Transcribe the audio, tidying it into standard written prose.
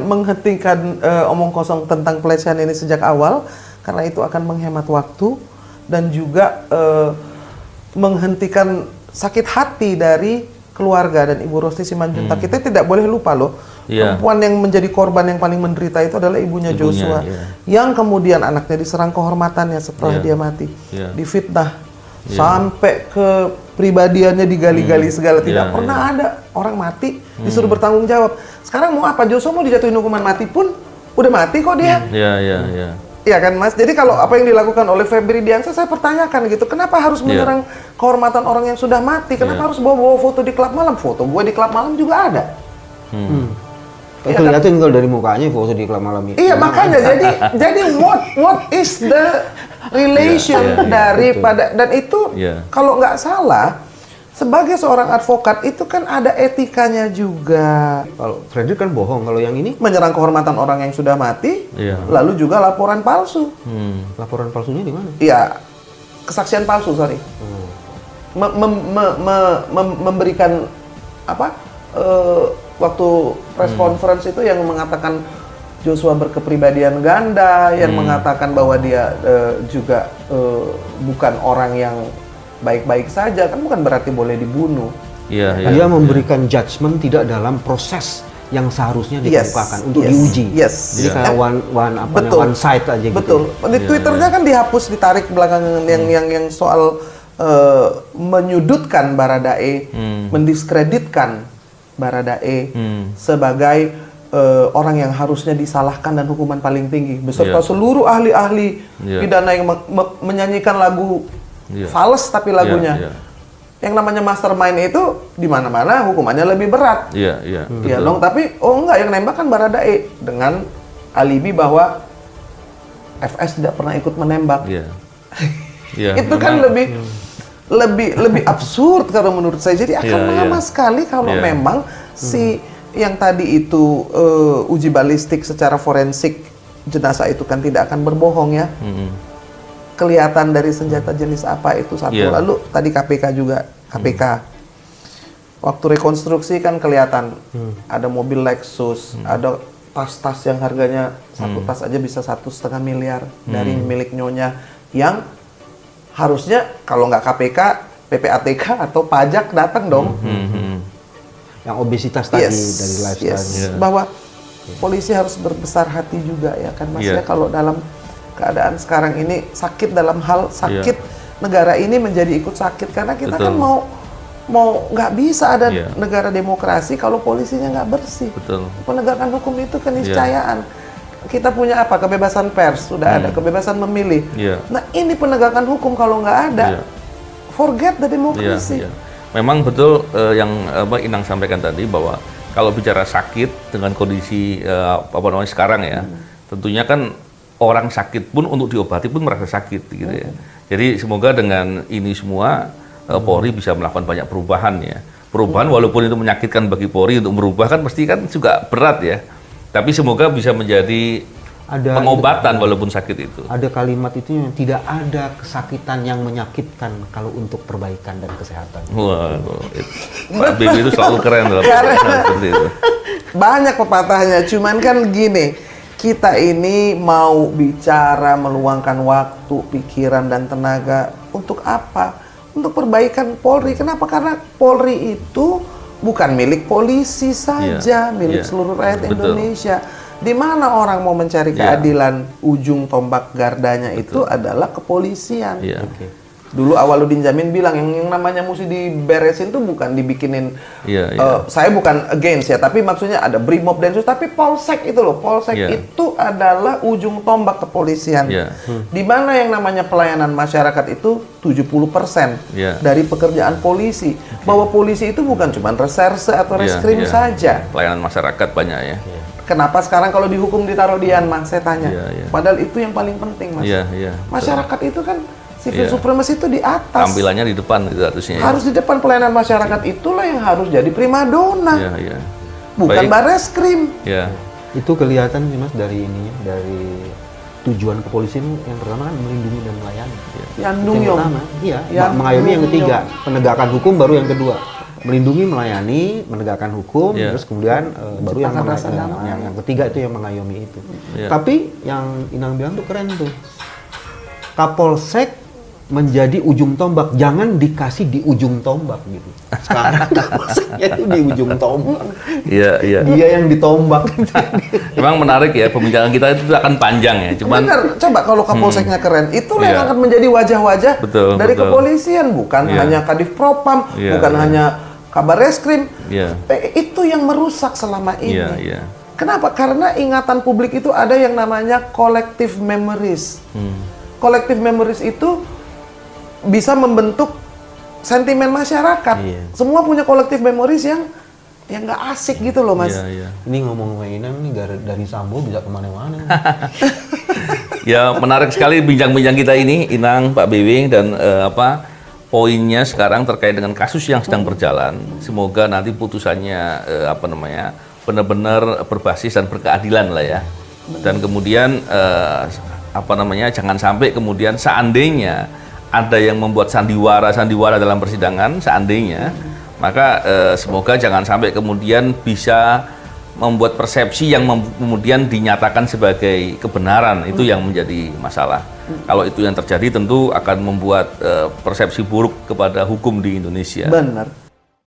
menghentikan omong kosong tentang pelecehan ini sejak awal, karena itu akan menghemat waktu dan juga menghentikan sakit hati dari keluarga dan Ibu Rosti Simanjuntak. Kita tidak boleh lupa loh, perempuan yang menjadi korban yang paling menderita itu adalah ibunya Joshua, yang kemudian anaknya diserang kehormatannya setelah dia mati, difitnah, sampai ke pribadiannya digali-gali segala, tidak pernah ada orang mati disuruh bertanggung jawab. Sekarang mau apa? Joshua mau dijatuhin hukuman mati pun udah mati kok dia. Iya kan Mas? Jadi kalau apa yang dilakukan oleh Febri Diansyah, saya pertanyakan gitu, kenapa harus menyerang kehormatan orang yang sudah mati? Kenapa harus bawa-bawa foto di klub malam? Foto gue di klub malam juga ada. Kelihatan kalau dari mukanya foto di klub malam itu. Iya, makanya jadi what is the relation daripada dan itu kalau nggak salah sebagai seorang advokat itu kan ada etikanya juga. Kalau Fredrik kan bohong, kalau yang ini menyerang kehormatan orang yang sudah mati, lalu juga laporan palsu. Laporan palsunya di mana? Iya, kesaksian palsu, sorry. Memberikan apa? Waktu press conference itu yang mengatakan Joshua berkepribadian ganda, yang mengatakan bahwa dia juga bukan orang yang baik-baik saja, kan bukan berarti boleh dibunuh. Dia memberikan judgement tidak dalam proses yang seharusnya dikemukakan untuk diuji. Jadi kayak one side aja gitu. Betul. Di Twitternya kan dihapus, ditarik belakangan yang soal menyudutkan Baradae, mendiskreditkan Baradae sebagai orang yang harusnya disalahkan dan hukuman paling tinggi beserta seluruh ahli-ahli pidana yang menyanyikan lagu fals tapi lagunya yang namanya mastermind itu di mana-mana hukumannya lebih berat. Iya dong, tapi enggak, yang nembak kan Baradae dengan alibi bahwa FS tidak pernah ikut menembak. Itu kan lebih absurd kalau menurut saya. Jadi akan lama sekali kalau memang si yang tadi itu uji balistik secara forensik jenazah itu kan tidak akan berbohong ya. Kelihatan dari senjata jenis apa itu satu. Lalu tadi KPK juga, waktu rekonstruksi kan kelihatan ada mobil Lexus, ada tas-tas yang harganya satu tas aja bisa 1,5 miliar dari milik nyonya, yang harusnya kalau nggak KPK, PPATK atau pajak datang dong. Yang obesitas tadi dari lifestyle. Bahwa polisi harus berbesar hati juga ya kan Mas ya, kalau dalam keadaan sekarang ini sakit, dalam hal sakit negara ini menjadi ikut sakit karena kita kan mau nggak bisa ada negara demokrasi kalau polisinya nggak bersih. Penegakan hukum itu keniscayaan. Kita punya apa? Kebebasan pers sudah ada, kebebasan memilih. Nah ini penegakan hukum kalau nggak ada, forget the democracy. Memang betul yang Inang sampaikan tadi bahwa kalau bicara sakit dengan kondisi sekarang ya, tentunya kan orang sakit pun untuk diobati pun merasa sakit gitu ya. Jadi semoga dengan ini semua Polri bisa melakukan banyak perubahan ya. Perubahan walaupun itu menyakitkan bagi Polri untuk merubah kan pasti kan juga berat ya. Tapi semoga bisa menjadi pengobatan walaupun sakit itu. Ada kalimat itu yang tidak ada kesakitan yang menyakitkan kalau untuk perbaikan dan kesehatan. Wah, Pak Bibi itu selalu keren dalam seperti itu. Banyak pepatahnya, cuman kan gini, kita ini mau bicara meluangkan waktu, pikiran dan tenaga untuk apa? Untuk perbaikan Polri. Kenapa? Karena Polri itu bukan milik polisi saja, milik seluruh rakyat Indonesia. Di mana orang mau mencari keadilan, ujung tombak gardanya itu adalah kepolisian. Dulu Awaludin Jamin bilang yang namanya mesti diberesin tuh bukan dibikinin. Saya bukan against ya, tapi maksudnya ada Brimob Densus, tapi Polsek itu loh, Polsek itu adalah ujung tombak kepolisian. Di mana yang namanya pelayanan masyarakat itu 70% dari pekerjaan polisi. Bahwa polisi itu bukan cuma reserse atau reskrim saja. Pelayanan masyarakat banyak ya. Kenapa sekarang kalau dihukum ditaruh di Yanmar, saya tanya. Padahal itu yang paling penting, Mas. Masyarakat itu kan civil supremacy itu di atas. Tampilannya di depan gitu harusnya. Harus di depan, pelayanan masyarakat itulah yang harus jadi primadona. Bukan bareskrim. Itu kelihatan sih Mas dari ini, dari tujuan kepolisian yang pertama kan melindungi dan melayani. Yang pertama, mengayomi yang ketiga, penegakan hukum baru yang kedua. melindungi, melayani, menegakkan hukum, terus kemudian baru yang ketiga itu yang mengayomi itu. Tapi yang Inang bilang tuh keren tuh. Kapolsek menjadi ujung tombak, jangan dikasih di ujung tombak gitu. Sekarang Kapolseknya itu di ujung tombak. Iya. Dia yang ditombak. Memang menarik ya, pembincangan kita itu akan panjang ya. Cuman benar, coba kalau Kapolseknya keren, itulah yang akan menjadi wajah-wajah dari kepolisian, bukan hanya Kadif Propam, bukan hanya Kabar Reskrim. Itu yang merusak selama ini. Kenapa? Karena ingatan publik itu ada yang namanya collective memories. Collective memories itu bisa membentuk sentimen masyarakat. Semua punya collective memories yang nggak asik gitu loh, Mas. Ini ngomong-ngomong ini dari Sambo bisa kemana-mana. Ya, menarik sekali bincang-bincang kita ini, Inang, Pak BW, dan poinnya sekarang terkait dengan kasus yang sedang berjalan. Semoga nanti putusannya benar-benar berbasis dan berkeadilan lah ya. Dan kemudian jangan sampai kemudian seandainya ada yang membuat sandiwara dalam persidangan, seandainya, maka semoga jangan sampai kemudian bisa membuat persepsi yang kemudian dinyatakan sebagai kebenaran. Itu yang menjadi masalah. Kalau itu yang terjadi tentu akan membuat persepsi buruk kepada hukum di Indonesia. Benar.